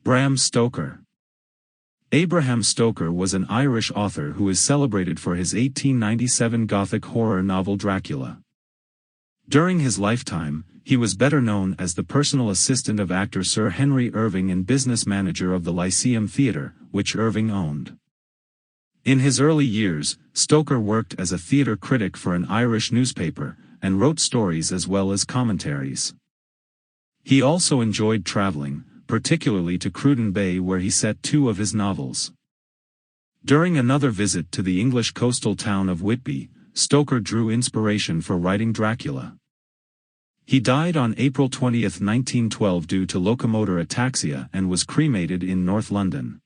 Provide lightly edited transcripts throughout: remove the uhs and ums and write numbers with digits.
Bram Stoker. Abraham Stoker was an Irish author who is celebrated for his 1897 Gothic horror novel Dracula. During his lifetime, he was better known as the personal assistant of actor Sir Henry Irving and business manager of the Lyceum Theatre, which Irving owned. In his early years, Stoker worked as a theatre critic for an Irish newspaper, and wrote stories as well as commentaries. He also enjoyed traveling, particularly to Cruden Bay where he set two of his novels. During another visit to the English coastal town of Whitby, Stoker drew inspiration for writing Dracula. He died on April 20, 1912 due to locomotor ataxia and was cremated in North London.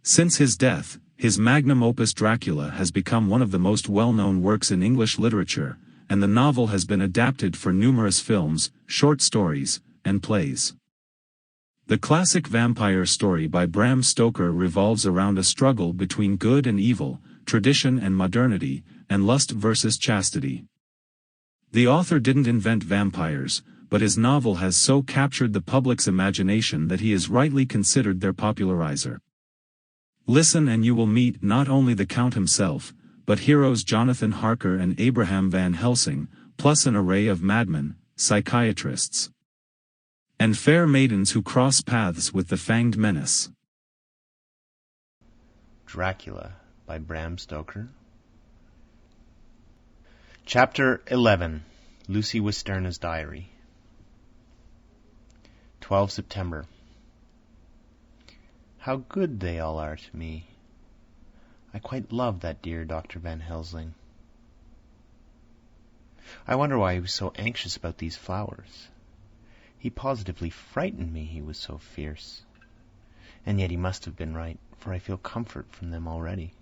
Since his death, his magnum opus Dracula has become one of the most well-known works in English literature, and the novel has been adapted for numerous films, short stories, and plays. The classic vampire story by Bram Stoker revolves around a struggle between good and evil, tradition and modernity, and lust versus chastity. The author didn't invent vampires, but his novel has so captured the public's imagination that he is rightly considered their popularizer. Listen and you will meet not only the Count himself, but heroes Jonathan Harker and Abraham Van Helsing, plus an array of madmen, psychiatrists, and fair maidens who cross paths with the fanged menace. Dracula by Bram Stoker. Chapter 11. Lucy Westenra's Diary. 12 September. How good they all are to me. I quite love that dear Dr. Van Helsing. I wonder why he was so anxious about these flowers. He positively frightened me, he was so fierce. And yet he must have been right, for I feel comfort from them already.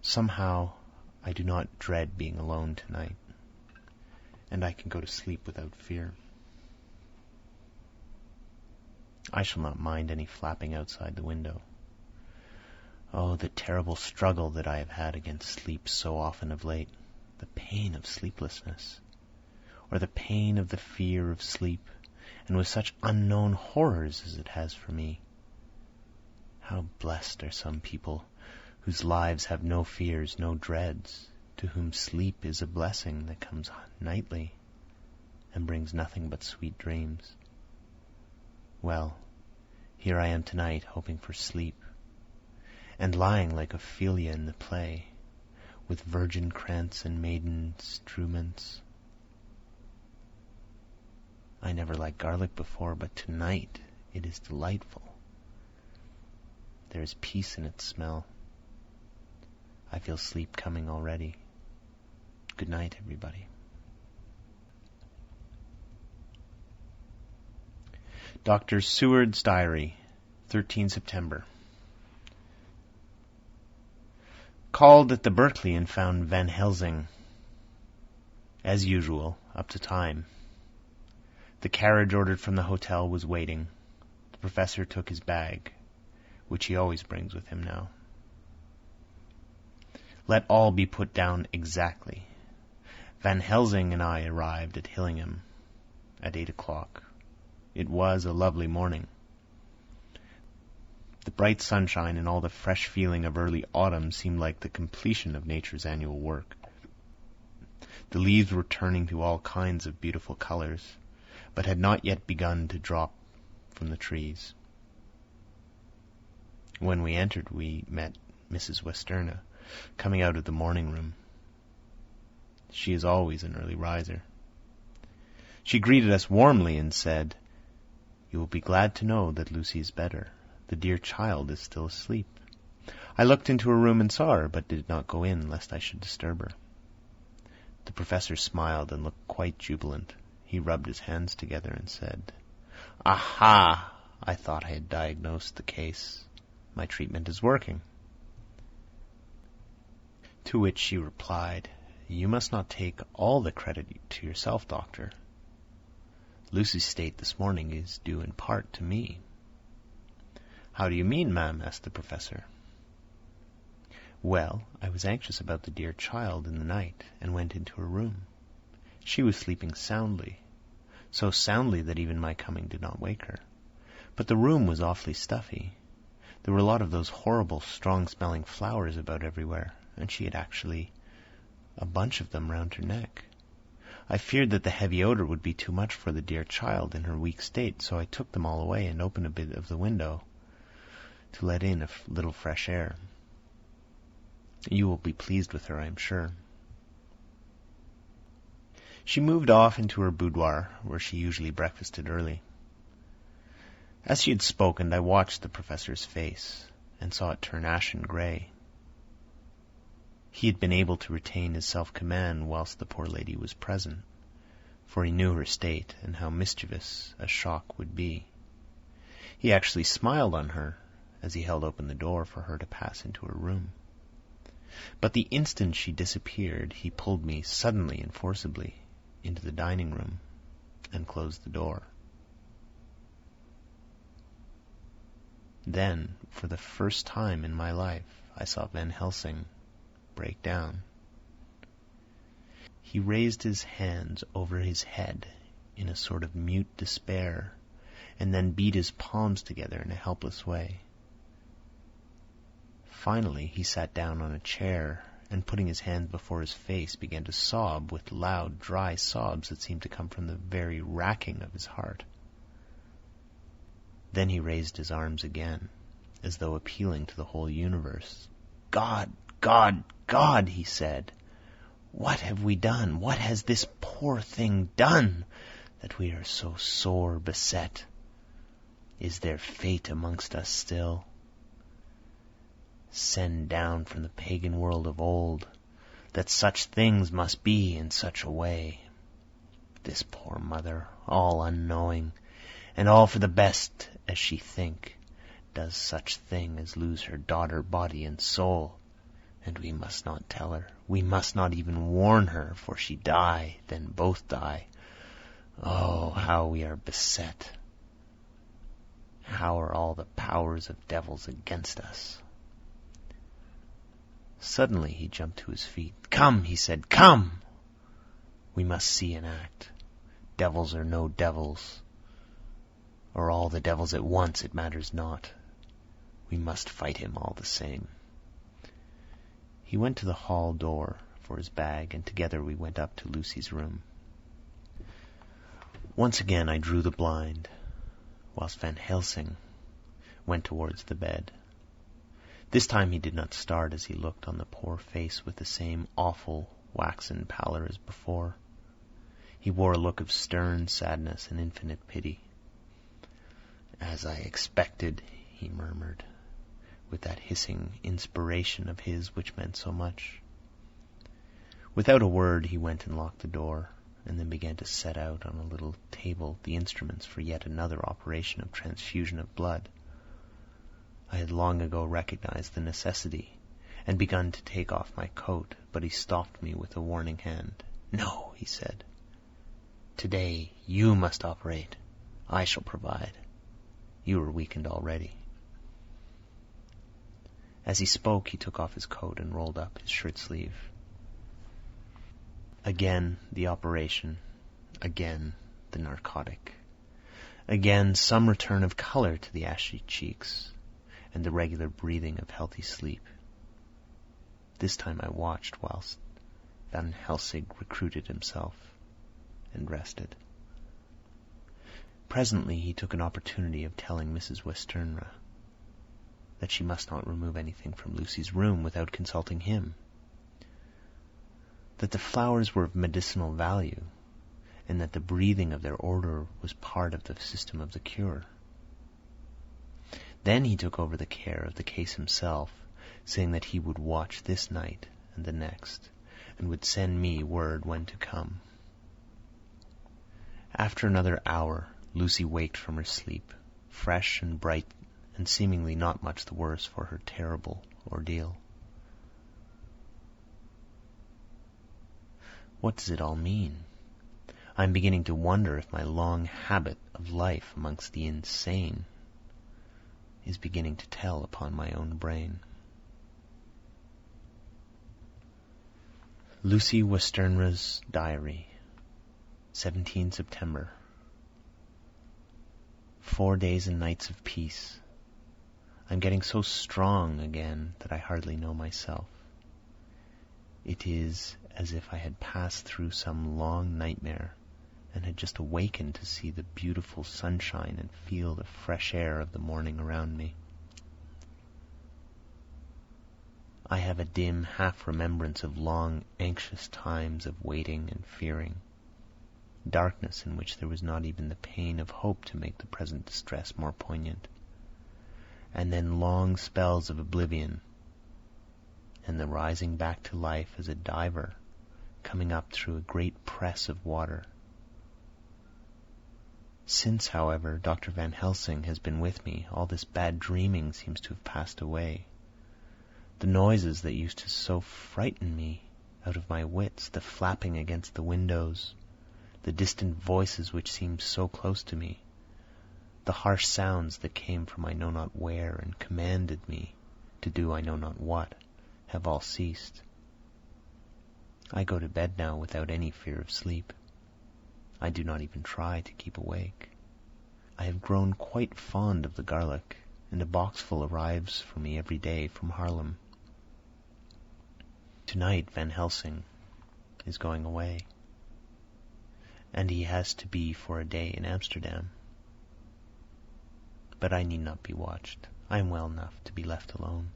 Somehow I do not dread being alone tonight, and I can go to sleep without fear. I shall not mind any flapping outside the window. Oh, the terrible struggle that I have had against sleep so often of late, the pain of sleeplessness, or the pain of the fear of sleep, and with such unknown horrors as it has for me. How blessed are some people whose lives have no fears, no dreads, to whom sleep is a blessing that comes nightly and brings nothing but sweet dreams. Well, here I am tonight hoping for sleep, and lying like Ophelia in the play, with virgin krantz and maiden struments. I never liked garlic before, but tonight it is delightful. There is peace in its smell. I feel sleep coming already. Good night, everybody. Dr. Seward's Diary, 13 September. Called at the Berkeley and found Van Helsing, as usual, up to time. The carriage ordered from the hotel was waiting. The professor took his bag, which he always brings with him now. Let all be put down exactly. Van Helsing and I arrived at Hillingham at 8 o'clock. It was a lovely morning. The bright sunshine and all the fresh feeling of early autumn seemed like the completion of nature's annual work. The leaves were turning to all kinds of beautiful colors, but had not yet begun to drop from the trees. When we entered, we met Mrs. Westenra coming out of the morning room. She is always an early riser. She greeted us warmly and said, "You will be glad to know that Lucy is better. The dear child is still asleep." I looked into her room and saw her, but did not go in, lest I should disturb her. The professor smiled and looked quite jubilant. He rubbed his hands together and said, "Aha! I thought I had diagnosed the case. My treatment is working." To which she replied, "You must not take all the credit to yourself, doctor. Lucy's state this morning is due in part to me." "How do you mean, ma'am?" asked the professor. "Well, I was anxious about the dear child in the night, and went into her room. She was sleeping soundly, so soundly that even my coming did not wake her. But the room was awfully stuffy. There were a lot of those horrible, strong-smelling flowers about everywhere, and she had actually a bunch of them round her neck. I feared that the heavy odor would be too much for the dear child in her weak state, so I took them all away and opened a bit of the window to let in a little fresh air. You will be pleased with her, I am sure. She moved off into her boudoir, where she usually breakfasted early. As she had spoken, I watched the professor's face and saw it turn ashen gray. He had been able to retain his self-command whilst the poor lady was present, for he knew her state and how mischievous a shock would be. He actually smiled on her as he held open the door for her to pass into her room. But the instant she disappeared, he pulled me suddenly and forcibly into the dining room and closed the door. Then, for the first time in my life, I saw Van Helsing break down. He raised his hands over his head in a sort of mute despair, and then beat his palms together in a helpless way. Finally, he sat down on a chair, and putting his hands before his face, began to sob with loud, dry sobs that seemed to come from the very racking of his heart. Then he raised his arms again, as though appealing to the whole universe. "God, God, God," he said, "what have we done? What has this poor thing done, that we are so sore beset? Is there fate amongst us still? Send down from the pagan world of old, that such things must be in such a way. This poor mother, all unknowing, and all for the best as she think, does such thing as lose her daughter body and soul, and we must not tell her, we must not even warn her, for she die, then both die. Oh, how we are beset! How are all the powers of devils against us?" Suddenly he jumped to his feet. "Come," he said, "come! We must see and act. Devils or no devils, or all the devils at once, it matters not. We must fight him all the same." He went to the hall door for his bag, and together we went up to Lucy's room. Once again I drew the blind, whilst Van Helsing went towards the bed. This time he did not start as he looked on the poor face with the same awful waxen pallor as before. He wore a look of stern sadness and infinite pity. "As I expected," he murmured, with that hissing inspiration of his which meant so much. Without a word he went and locked the door, and then began to set out on a little table the instruments for yet another operation of transfusion of blood. I had long ago recognized the necessity, and begun to take off my coat, but he stopped me with a warning hand. "No," he said. "Today you must operate. I shall provide. You are weakened already." As he spoke, he took off his coat and rolled up his shirt sleeve. Again the operation, again the narcotic, again some return of color to the ashy cheeks, and the regular breathing of healthy sleep. This time I watched whilst Van Helsing recruited himself and rested. Presently he took an opportunity of telling Mrs. Westenra that she must not remove anything from Lucy's room without consulting him, that the flowers were of medicinal value, and that the breathing of their odor was part of the system of the cure. Then he took over the care of the case himself, saying that he would watch this night and the next, and would send me word when to come. After another hour, Lucy waked from her sleep, fresh and bright, and seemingly not much the worse for her terrible ordeal. What does it all mean? I am beginning to wonder if my long habit of life amongst the insane is beginning to tell upon my own brain. Lucy Westenra's Diary, 17 September. 4 days and nights of peace. I'm getting so strong again that I hardly know myself. It is as if I had passed through some long nightmare and had just awakened to see the beautiful sunshine and feel the fresh air of the morning around me. I have a dim half-remembrance of long, anxious times of waiting and fearing, darkness in which there was not even the pain of hope to make the present distress more poignant, and then long spells of oblivion, and the rising back to life as a diver coming up through a great press of water. Since, however, Dr. Van Helsing has been with me, all this bad dreaming seems to have passed away. The noises that used to so frighten me out of my wits, the flapping against the windows, the distant voices which seemed so close to me, the harsh sounds that came from I know not where and commanded me to do I know not what, have all ceased. I go to bed now without any fear of sleep. I do not even try to keep awake. I have grown quite fond of the garlic, and a boxful arrives for me every day from Haarlem. Tonight Van Helsing is going away, and he has to be for a day in Amsterdam. But I need not be watched. I am well enough to be left alone.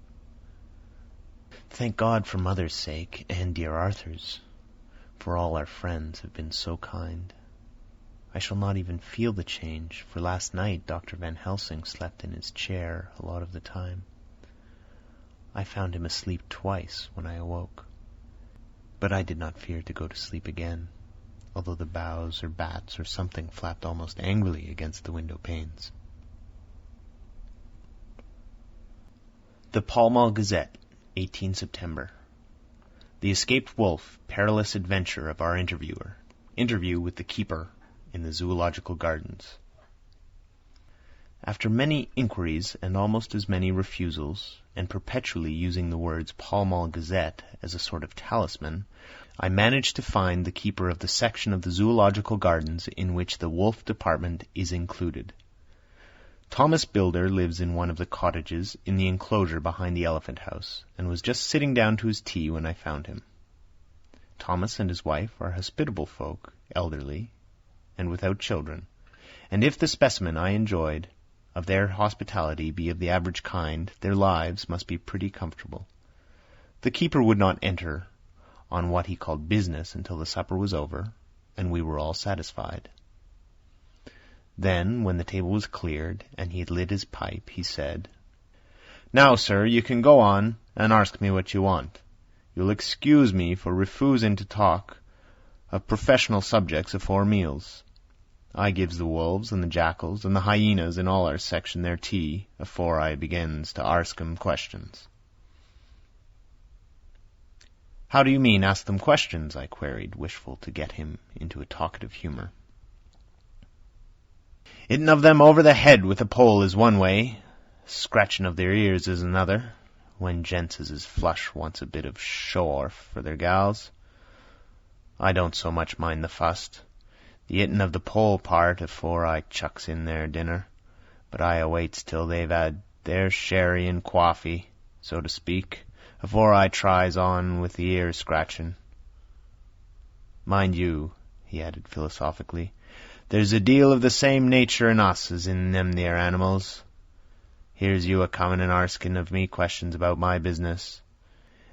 Thank God for Mother's sake, and dear Arthur's, for all our friends have been so kind. I shall not even feel the change, for last night Dr. Van Helsing slept in his chair a lot of the time. I found him asleep twice when I awoke. But I did not fear to go to sleep again, although the boughs or bats or something flapped almost angrily against the window panes. The Pall Mall Gazette, 18 September. The escaped wolf, perilous adventure of our interviewer. Interview with the keeper in the Zoological Gardens. After many inquiries and almost as many refusals, and perpetually using the words Pall Mall Gazette as a sort of talisman, I managed to find the keeper of the section of the Zoological Gardens in which the wolf department is included. Thomas Bilder lives in one of the cottages in the enclosure behind the elephant house, and was just sitting down to his tea when I found him. Thomas and his wife are hospitable folk, elderly, and without children, and if the specimen I enjoyed of their hospitality be of the average kind, their lives must be pretty comfortable. The keeper would not enter on what he called business until the supper was over, and we were all satisfied. Then, when the table was cleared, and he had lit his pipe, he said, "Now, sir, you can go on and ask me what you want. You'll excuse me for refusing to talk of professional subjects afore meals. I gives the wolves and the jackals and the hyenas in all our section their tea afore I begins to arsk 'em questions." "How do you mean, ask them questions?" I queried, wishful to get him into a talkative humor. "Hitting of them over the head with a pole is one way, scratching of their ears is another, when gents as is flush wants a bit of show-orf for their gals. I don't so much mind the fust, the hitting of the pole part afore I chucks in their dinner, but I awaits till they've had their sherry and coffee, so to speak, afore I tries on with the ear scratching. Mind you," he added philosophically, "there's a deal of the same nature in us as in them there animals. Here's you a-comin' and arskin' of me questions about my business,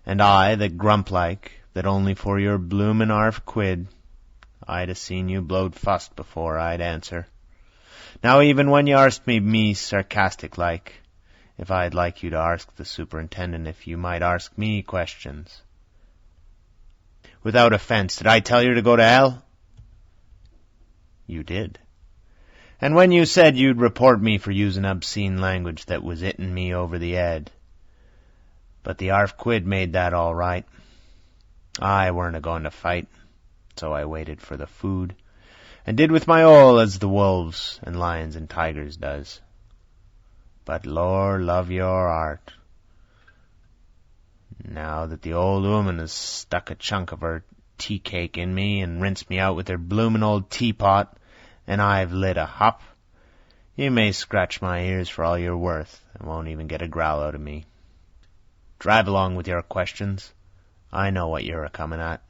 and I that grump like, that only for your bloomin' £1/2 I'd a-seen you blowed fust before I'd answer. Now even when you arsked me sarcastic like, if I'd like you to arsk the superintendent if you might arsk me questions. Without offence, did I tell you to go to hell?" "You did." "And when you said you'd report me for using obscene language that was hitting me over the head. But the £1/2 made that all right. I weren't a-going to fight, so I waited for the food, and did with my all as the wolves and lions and tigers does. But lor love your heart, now that the old woman has stuck a chunk of her tea-cake in me and rinsed me out with her bloomin' old teapot, and I've lit a hop, You may scratch my ears for all you're worth, and won't even get a growl out of me. Drive along with your questions. I know what you're a-comin' at.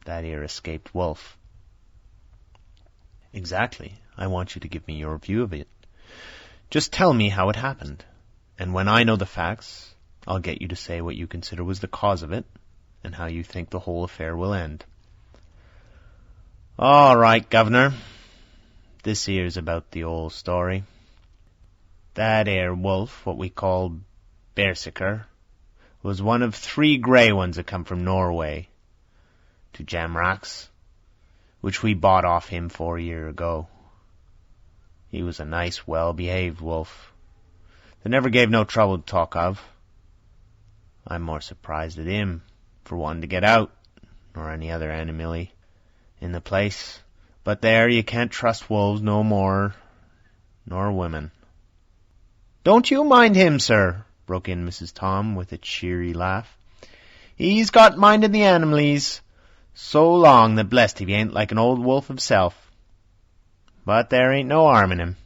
That 'ere escaped wolf. Exactly. I want you to give me your view of it. Just tell me how it happened, and when I know the facts, I'll get you to say what you consider was the cause of it, and how you think the whole affair will end. All right, Governor. This here's about the old story. That 'ere wolf, what we call Berserker, was one of 3 grey ones that come from Norway to Jamrach's, which we bought off him 4 years ago. He was a nice, well-behaved wolf that never gave no trouble to talk of. I'm more surprised at him for wanting to get out, nor any other animal in the place. But there, you can't trust wolves no more nor women. Don't you mind him, sir, broke in Mrs. Tom with a cheery laugh. He's got minded the animals so long that blessed if he ain't like an old wolf himself. But there ain't no harm in him.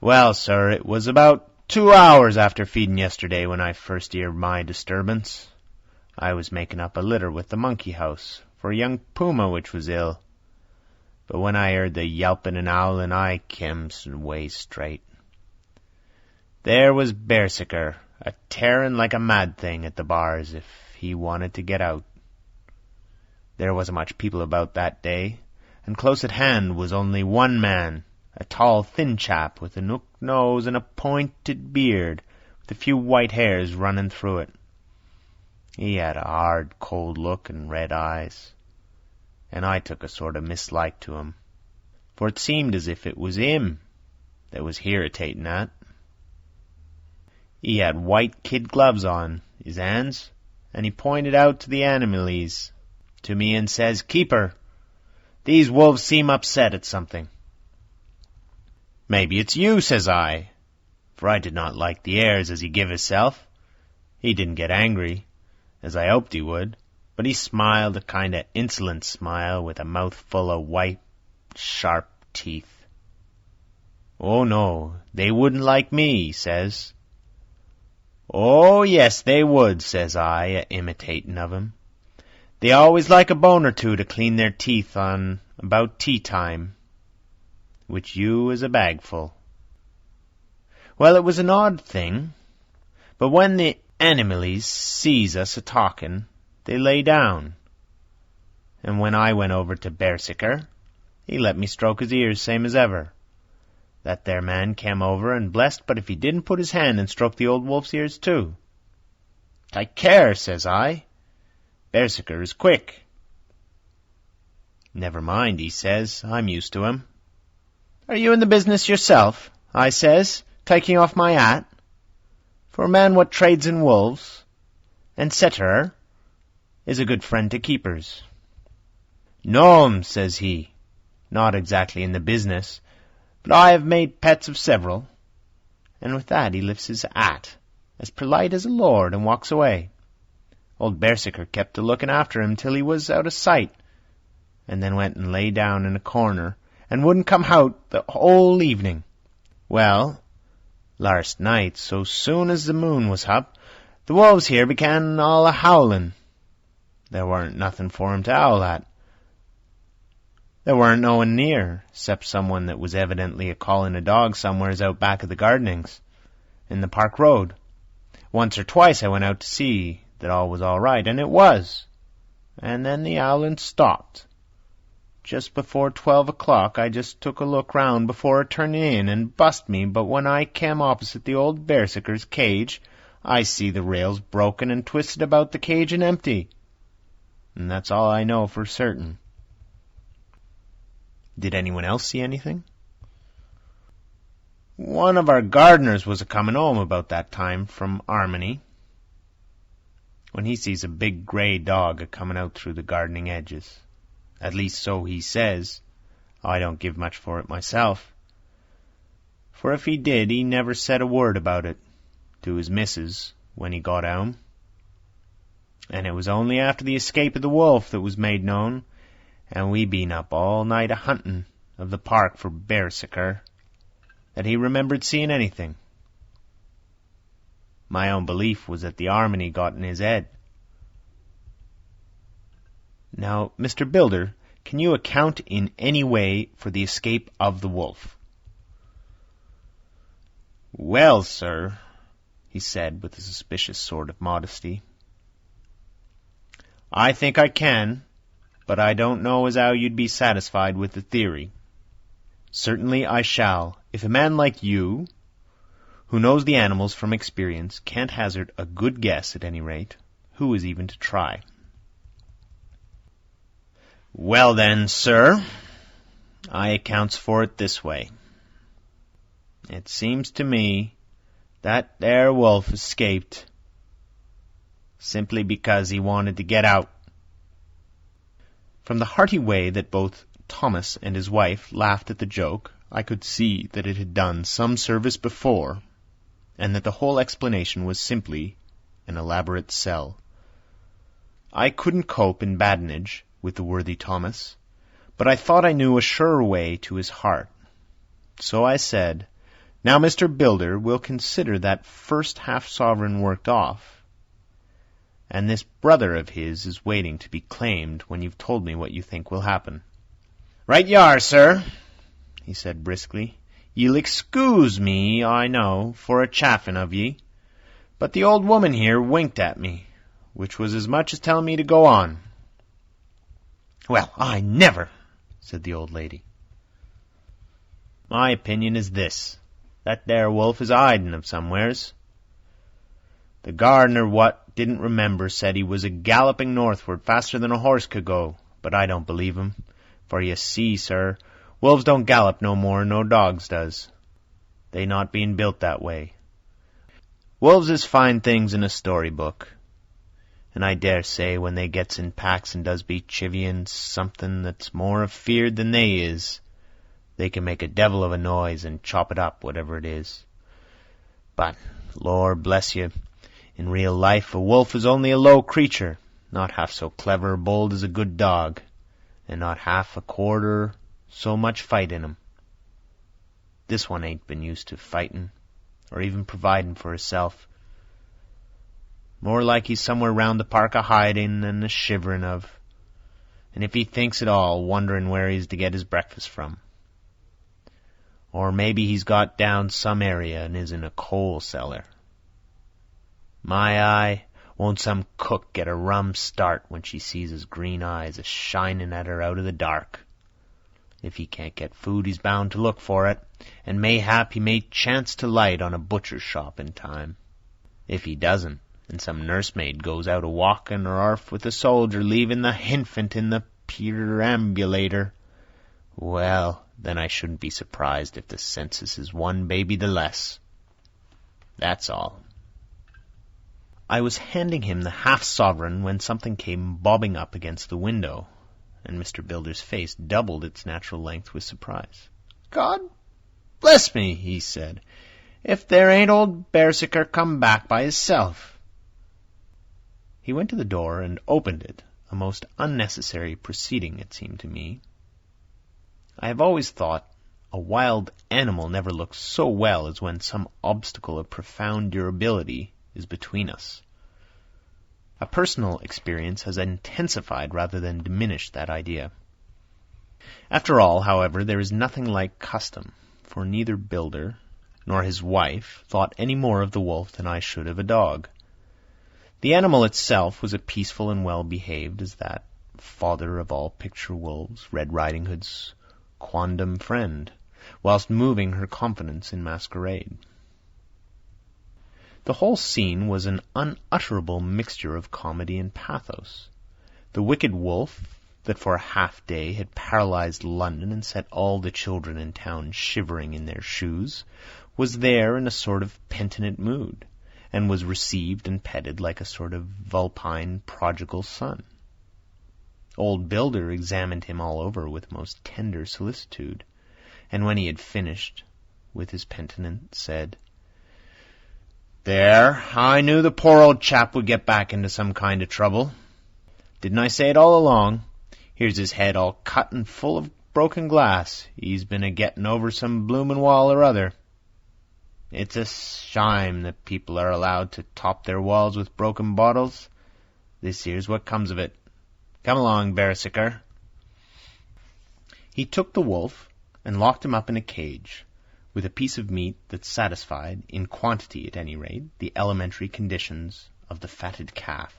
Well, sir, it was about 2 hours after feeding yesterday when I first heard my disturbance. I was making up a litter with the monkey house for a young puma which was ill. But when I heard the yelping and howling, I came way straight. There was Berserker, a-tearing like a mad thing at the bars if he wanted to get out. There wasn't much people about that day, and close at hand was only one man, a tall, thin chap with a hook nose and a pointed beard, with a few white hairs running through it. He had a hard, cold look and red eyes, and I took a sort of mislike to him, for it seemed as if it was him that was irritating that. He had white kid gloves on his hands, and he pointed out to the animals to me and says, "Keeper, these wolves seem upset at something." "Maybe it's you," says I, for I did not like the airs as he give hisself. He didn't get angry, as I hoped he would, but he smiled a kind of insolent smile with a mouth full of white, sharp teeth. "Oh, no, they wouldn't like me," he says. "Oh, yes, they would," says I, a-imitating of him. "They always like a bone or two to clean their teeth on about tea time, which you is a bagful." Well, it was an odd thing, but when the animals sees us a-talking, they lay down, and when I went over to Berserker, he let me stroke his ears same as ever. That there man came over and blessed but if he didn't put his hand and stroke the old wolf's ears too. "Take care," says I. "Berserker is quick." "Never mind," he says. "I'm used to him." "Are you in the business yourself?" I says, taking off my hat. For a man what trades in wolves, and cetera, is a good friend to keepers. "No'm," says he, "not exactly in the business, but I have made pets of several." And with that he lifts his hat, as polite as a lord, and walks away. Old Berserker kept a-looking after him till he was out of sight, and then went and lay down in a corner, and wouldn't come out the whole evening. Well, last night, so soon as the moon was up, the wolves here began all a-howling. There warn't nothing for 'em to howl at. There warn't no one near, 'cept someone that was evidently a-calling a dog somewheres out back of the gardenings, in the Park Road. Once or twice I went out to see that all was all right, and it was. And then the howling stopped. Just before 12 o'clock I just took a look round before turning in, and bust me, but when I came opposite the old Berserker's cage, I see the rails broken and twisted about the cage and empty. And that's all I know for certain. Did anyone else see anything? One of our gardeners was a-comin' home about that time from Harmony, when he sees a big grey dog a-comin' out through the gardening edges. At least so he says. I don't give much for it myself. For if he did, he never said a word about it to his missus when he got home. And it was only after the escape of the wolf that was made known, and we been up all night a-hunting of the park for Berserker that he remembered seeing anything. My own belief was that the harmony got in his head. Now, Mr. Builder, can you account in any way for the escape of the wolf? Well, sir, he said with a suspicious sort of modesty, I think I can, but I don't know as how you'd be satisfied with the theory. Certainly I shall, if a man like you, who knows the animals from experience, can't hazard a good guess at any rate. Who is even to try? Well then, sir, I accounts for it this way. It seems to me that there wolf escaped simply because he wanted to get out. From the hearty way that both Thomas and his wife laughed at the joke, I could see that it had done some service before, and that the whole explanation was simply an elaborate sell. I couldn't cope in badinage with the worthy Thomas, but I thought I knew a surer way to his heart. So I said, Now, Mr. Builder, we'll consider that first half-sovereign worked off, and this brother of his is waiting to be claimed when you've told me what you think will happen. Right you are, sir, he said briskly. Ye'll excuse me, I know, for a chaffing of ye, but the old woman here winked at me, which was as much as telling me to go on. Well, I never, said the old lady. My opinion is this, that there wolf is hiding of somewheres. The gardener what didn't remember said he was a-galloping northward faster than a horse could go, but I don't believe him, for you see, sir, wolves don't gallop no more no dogs does. They not being built that way. Wolves is fine things in a storybook, and I dare say when they gets in packs and does be chivying something that's more afeard than they is, they can make a devil of a noise and chop it up, whatever it is. But, Lord bless you, in real life a wolf is only a low creature, not half so clever or bold as a good dog, and not half a quarter so much fight in him. This one ain't been used to fighting, or even providing for hisself. More like he's somewhere round the park a-hiding and a-shivering of, and if he thinks at all, wondering where he's to get his breakfast from. Or maybe he's got down some area and is in a coal cellar. My eye, won't some cook get a rum start when she sees his green eyes a-shining at her out of the dark. If he can't get food, he's bound to look for it, and mayhap he may chance to light on a butcher's shop in time. If he doesn't, and some nursemaid goes out a-walking or arf with a soldier leaving the hinfant in the perambulator, well, then I shouldn't be surprised if the census is one baby the less. That's all. I was handing him the half-sovereign when something came bobbing up against the window, and Mr. Builder's face doubled its natural length with surprise. God bless me, he said, if there ain't old Berserker come back by hisself. He went to the door and opened it, a most unnecessary proceeding, it seemed to me. I have always thought a wild animal never looks so well as when some obstacle of profound durability is between us. A personal experience has intensified rather than diminished that idea. After all, however, there is nothing like custom, for neither Builder nor his wife thought any more of the wolf than I should of a dog. The animal itself was as peaceful and well-behaved as that father of all picture wolves, Red Riding Hood's quondam friend, whilst moving her confidence in masquerade. The whole scene was an unutterable mixture of comedy and pathos. The wicked wolf, that for a half-day had paralyzed London and set all the children in town shivering in their shoes, was there in a sort of penitent mood, and was received and petted like a sort of vulpine prodigal son. Old Builder examined him all over with most tender solicitude, and when he had finished with his penitent, said, There, I knew the poor old chap would get back into some kind of trouble. Didn't I say it all along? Here's his head all cut and full of broken glass. He's been a-getting over some bloomin' wall or other. It's a shime that people are allowed to top their walls with broken bottles. This here's what comes of it. Come along, Bearsicker." He took the wolf and locked him up in a cage, with a piece of meat that satisfied, in quantity at any rate, the elementary conditions of the fatted calf,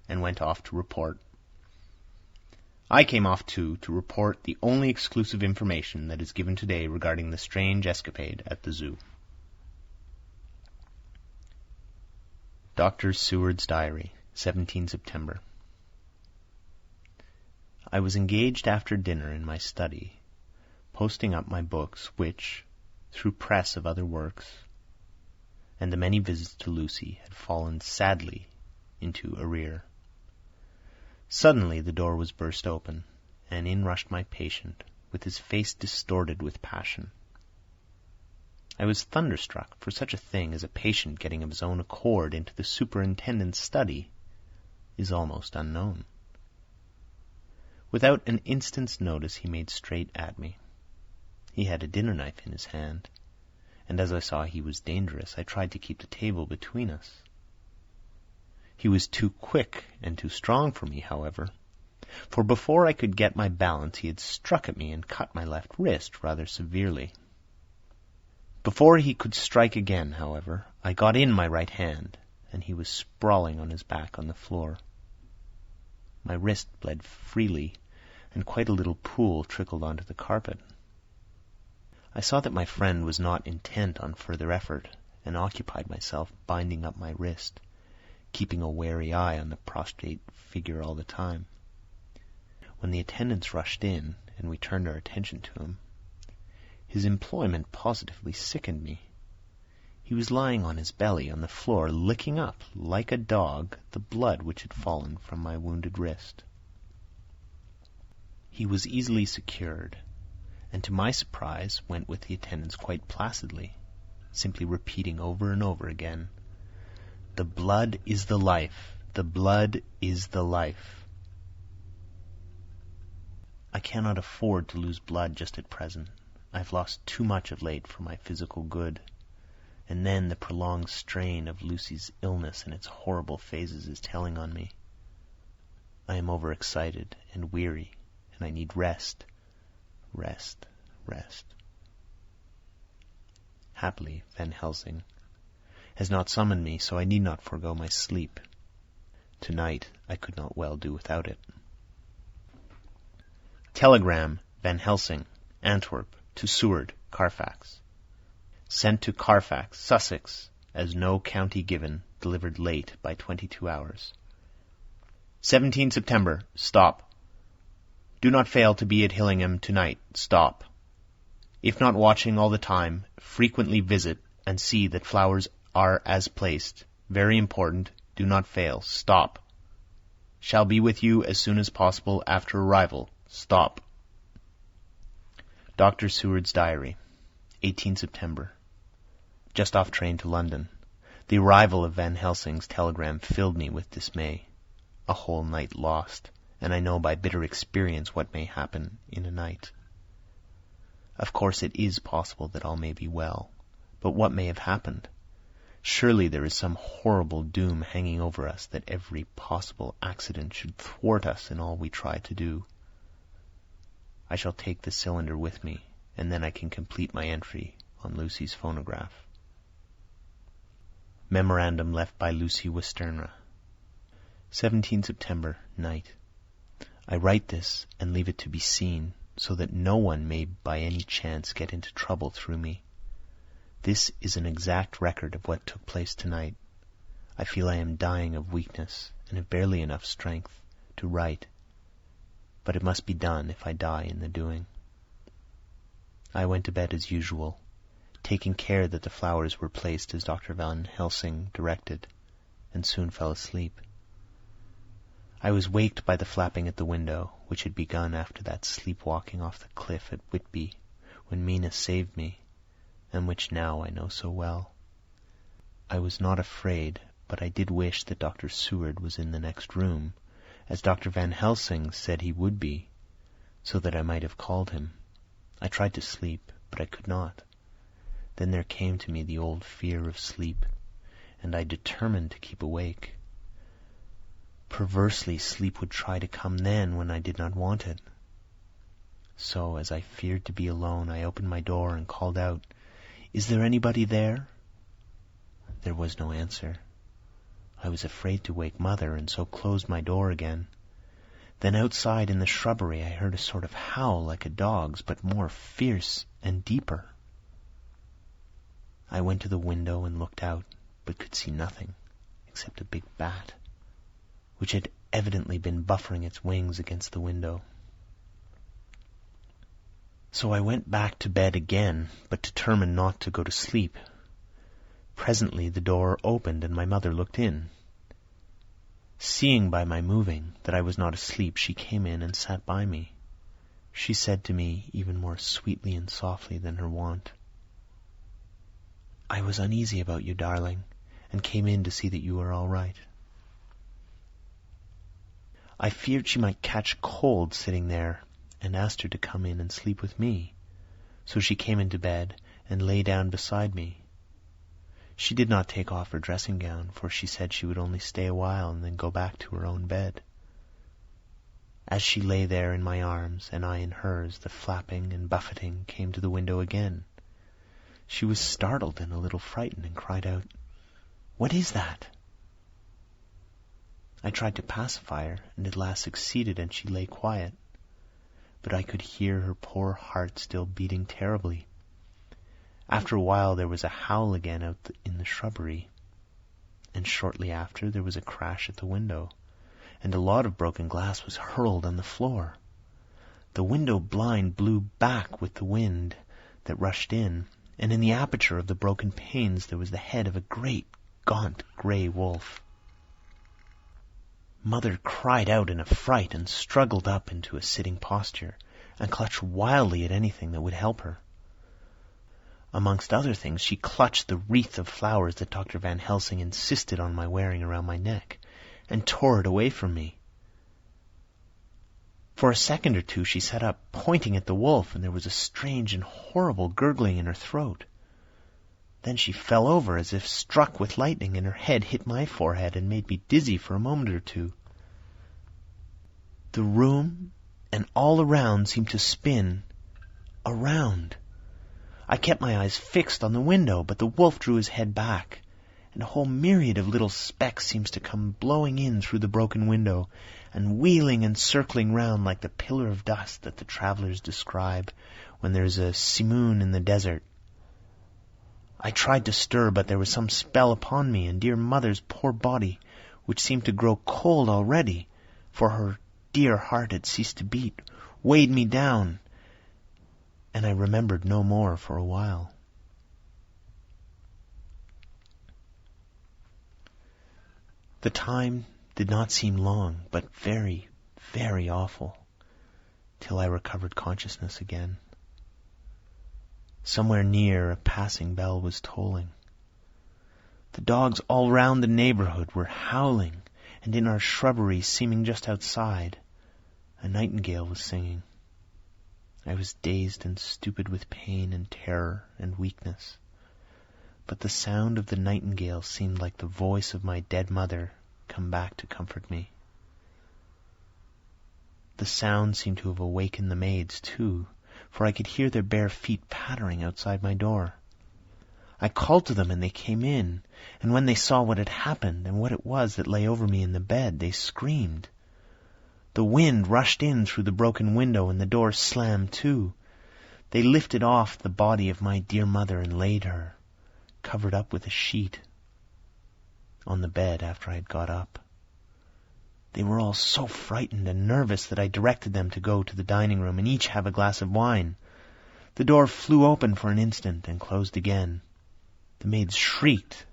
and went off to report. I came off too, to report the only exclusive information that is given today regarding the strange escapade at the zoo. Dr. Seward's Diary, 17 September. I was engaged after dinner in my study, posting up my books, which, through press of other works, and the many visits to Lucy, had fallen sadly into arrear. Suddenly the door was burst open, and in rushed my patient, with his face distorted with passion. I was thunderstruck, for such a thing as a patient getting of his own accord into the superintendent's study is almost unknown. Without an instant's notice he made straight at me. He had a dinner knife in his hand, and as I saw he was dangerous, I tried to keep the table between us. He was too quick and too strong for me, however, for before I could get my balance he had struck at me and cut my left wrist rather severely. Before he could strike again, however, I got in my right hand, and he was sprawling on his back on the floor. My wrist bled freely, and quite a little pool trickled onto the carpet. I saw that my friend was not intent on further effort, and occupied myself binding up my wrist, keeping a wary eye on the prostrate figure all the time. When the attendants rushed in, and we turned our attention to him, his employment positively sickened me. He was lying on his belly on the floor, licking up, like a dog, the blood which had fallen from my wounded wrist. He was easily secured, and to my surprise went with the attendants quite placidly, simply repeating over and over again, "The blood is the life. The blood is the life." I cannot afford to lose blood just at present. I have lost too much of late for my physical good, and then the prolonged strain of Lucy's illness and its horrible phases is telling on me. I am overexcited and weary, and I need rest, rest, rest. Happily, Van Helsing has not summoned me, so I need not forego my sleep. Tonight I could not well do without it. Telegram, Van Helsing, Antwerp, to Seward, Carfax. Sent to Carfax, Sussex, as no county given, delivered late by 22 hours. 17 September, stop. Do not fail to be at Hillingham tonight, stop. If not watching all the time, frequently visit and see that flowers are as placed. Very important, do not fail, stop. Shall be with you as soon as possible after arrival, stop. Dr. Seward's Diary, 18 September. Just off train to London. The arrival of Van Helsing's telegram filled me with dismay. A whole night lost, and I know by bitter experience what may happen in a night. Of course it is possible that all may be well, but what may have happened? Surely there is some horrible doom hanging over us that every possible accident should thwart us in all we try to do. I shall take the cylinder with me, and then I can complete my entry on Lucy's phonograph. Memorandum left by Lucy Westenra. 17 September, night. I write this and leave it to be seen, so that no one may by any chance get into trouble through me. This is an exact record of what took place tonight. I feel I am dying of weakness, and have barely enough strength to write. But it must be done if I die in the doing. I went to bed as usual, taking care that the flowers were placed as Dr. Van Helsing directed, and soon fell asleep. I was waked by the flapping at the window, which had begun after that sleepwalking off the cliff at Whitby, when Mina saved me, and which now I know so well. I was not afraid, but I did wish that Dr. Seward was in the next room, as Dr. Van Helsing said he would be, so that I might have called him. I tried to sleep, but I could not. Then there came to me the old fear of sleep, and I determined to keep awake. Perversely, sleep would try to come then when I did not want it. So, as I feared to be alone, I opened my door and called out, "Is there anybody there?" There was no answer. I was afraid to wake Mother, and so closed my door again. Then outside in the shrubbery I heard a sort of howl like a dog's, but more fierce and deeper. I went to the window and looked out, but could see nothing except a big bat, which had evidently been buffering its wings against the window. So I went back to bed again, but determined not to go to sleep. Presently the door opened and my mother looked in. Seeing by my moving that I was not asleep, she came in and sat by me. She said to me, even more sweetly and softly than her wont, "I was uneasy about you, darling, and came in to see that you were all right." I feared she might catch cold sitting there, and asked her to come in and sleep with me. So she came into bed and lay down beside me. She did not take off her dressing gown, for she said she would only stay a while and then go back to her own bed. As she lay there in my arms, and I in hers, the flapping and buffeting came to the window again. She was startled and a little frightened, and cried out, "What is that?" I tried to pacify her, and at last succeeded, and she lay quiet. But I could hear her poor heart still beating terribly. After a while there was a howl again out in the shrubbery, and shortly after there was a crash at the window, and a lot of broken glass was hurled on the floor. The window blind blew back with the wind that rushed in, and in the aperture of the broken panes there was the head of a great, gaunt, grey wolf. Mother cried out in a fright and struggled up into a sitting posture, and clutched wildly at anything that would help her. Amongst other things, she clutched the wreath of flowers that Dr. Van Helsing insisted on my wearing around my neck, and tore it away from me. For a second or two she sat up, pointing at the wolf, and there was a strange and horrible gurgling in her throat. Then she fell over as if struck with lightning, and her head hit my forehead and made me dizzy for a moment or two. The room and all around seemed to spin around. I kept my eyes fixed on the window, but the wolf drew his head back, and a whole myriad of little specks seems to come blowing in through the broken window, and wheeling and circling round like the pillar of dust that the travellers describe when there's a simoon in the desert. I tried to stir, but there was some spell upon me, and dear Mother's poor body, which seemed to grow cold already, for her dear heart had ceased to beat, weighed me down, and I remembered no more for a while. The time did not seem long, but very, very awful, till I recovered consciousness again. Somewhere near, a passing bell was tolling. The dogs all round the neighborhood were howling, and in our shrubbery, seeming just outside, a nightingale was singing. I was dazed and stupid with pain and terror and weakness, but the sound of the nightingale seemed like the voice of my dead mother come back to comfort me. The sound seemed to have awakened the maids, too, for I could hear their bare feet pattering outside my door. I called to them, and they came in, and when they saw what had happened and what it was that lay over me in the bed, they screamed. The wind rushed in through the broken window, and the door slammed to. They lifted off the body of my dear mother and laid her, covered up with a sheet, on the bed after I had got up. They were all so frightened and nervous that I directed them to go to the dining room and each have a glass of wine. The door flew open for an instant and closed again. The maids shrieked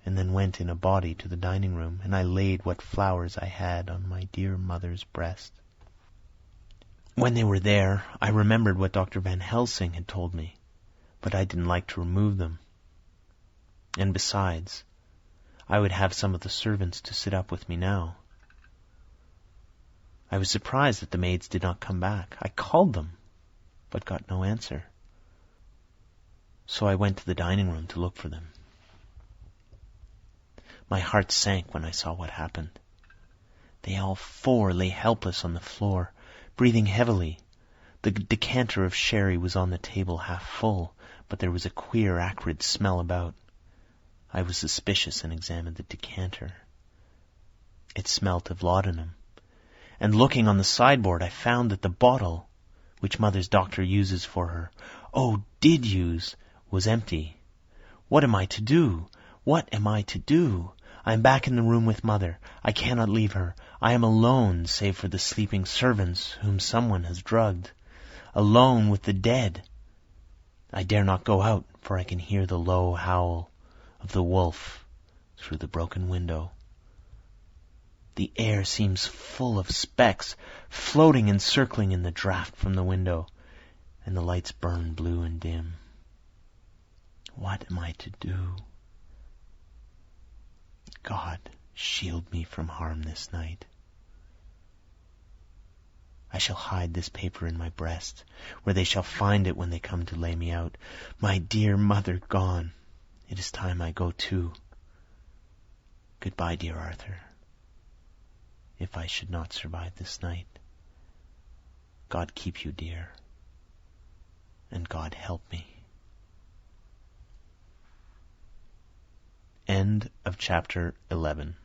and then went in a body to the dining room, and I laid what flowers I had on my dear mother's breast. When they were there, I remembered what Dr. Van Helsing had told me, but I didn't like to remove them. And besides, I would have some of the servants to sit up with me now. I was surprised that the maids did not come back. I called them, but got no answer. So I went to the dining room to look for them. My heart sank when I saw what happened. They all four lay helpless on the floor, breathing heavily. The decanter of sherry was on the table half full, but there was a queer, acrid smell about. I was suspicious and examined the decanter. It smelt of laudanum, and looking on the sideboard I found that the bottle, which Mother's doctor uses for her, did use, was empty. What am I to do? What am I to do? I am back in the room with Mother. I cannot leave her. I am alone, save for the sleeping servants whom someone has drugged. Alone with the dead. I dare not go out, for I can hear the low howl of the wolf through the broken window. The air seems full of specks, floating and circling in the draught from the window, and the lights burn blue and dim. What am I to do? God, shield me from harm this night. I shall hide this paper in my breast, where they shall find it when they come to lay me out. My dear Mother gone. It is time I go too. Goodbye, dear Arthur. If I should not survive this night, God keep you, dear, and God help me. End of chapter 11.